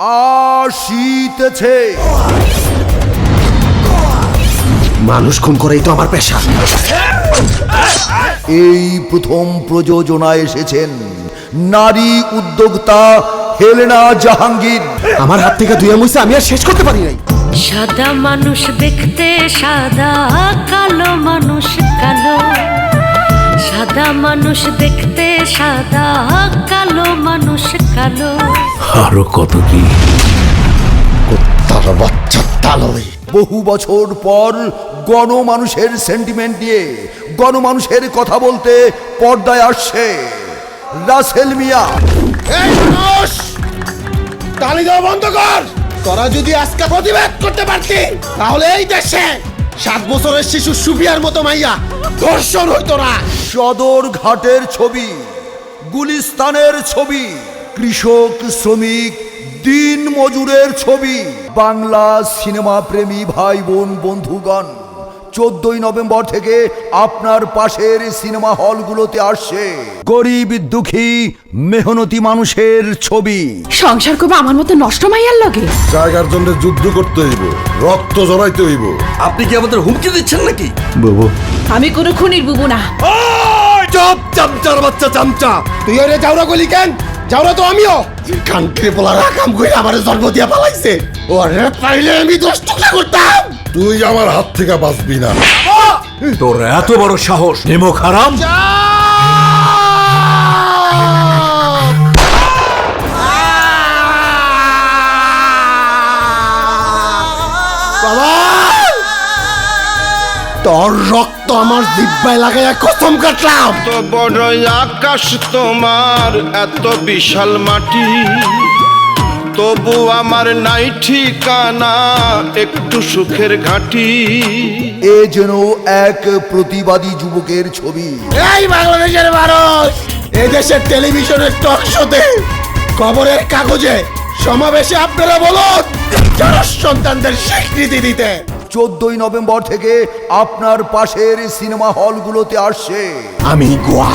আসিতেছে। মানুষ খুন করেই তো আমার পেশা। এই প্রথম প্রযোজনায় এসেছেন নারী উদ্যোক্তা হেলেনা জাহাঙ্গীর। আমার হাত থেকে দুই মুইছে আমি আর শেষ করতে পারি নাই। সাদা মানুষ দেখতে সাদা, কালো মানুষ কালো। সাদা মানুষ দেখতে সাদা, কালো মানুষ কালো। আরো কত কি। তার বাচ্চা তালই। বহু বছর পর গণমানুষের সেন্টিমেন্ট নিয়ে গণমানুষের কথা বলতে পর্দায় আসছে রাসেল মিয়া। এই মানুষ, তালি দেওয়া বন্ধ কর। তোরা যদি আজকে প্রতিবাদ করতে পারতি তাহলে এই দেশে 7 বছরের শিশু সুফিয়ার মতো মাইয়া ধর্ষণ হইতো না। সদর ঘাটের ছবি, গুলিস্তানের ছবি, কৃষক শ্রমিক দিন মজুরের ছবি। বাংলা সিনেমা প্রেমী ভাই বোন বন্ধুগণ, 14ই নভেম্বর থেকে আপনার পাশের সিনেমা হলগুলোতে আসছে গরিব দুঃখী মেহনতি মানুষের ছবি। সংসার করবো আমার মতো নষ্ট মাইয়ার লগে? জায়গার জন্য যুদ্ধ করতে হইব, রক্ত জড়াইতে হইব। আপনি কি আমাদের হুমকি দিচ্ছেন নাকি? বাবু, আমি কোনো খুনির বুবু না। চুপ চামচার বাচ্চা চামচা। তুই ওরে যাওরা গলি কেন? যাওরা তো আমিও। কান্ট্রি পোলা রাকাম কইরা আমারে জন্ম দিয়া পালাইছে। ওরে পাইলে আমি 10 টুকরা করতাম। তুই আমার হাত থেকে বাঁচবি না। তোর এত বড় সাহস, নিমক হারাম! বাবা, তোর রক্ত আমার জিহ্বায় লাগাইয়া কসম কাটলাম। এত বড় আকাশ তোমার, এত বিশাল মাটি, তবু আমার নাই ঠিকানা একটু সুখের ঘাটি। এ যেন এক প্রতিবাদী যুবকের ছবি। এই বাংলাদেশের মানুষ, এই দেশের টেলিভিশনের টক শোতে, খবরের কাগজে, সমাবেশে আপনারা বলুন যারা সন্তানদের স্বীকৃতি দিতে। 14ই নভেম্বর থেকে আপনার পাশের সিনেমা হলগুলোতে আসছে আমি গোয়া।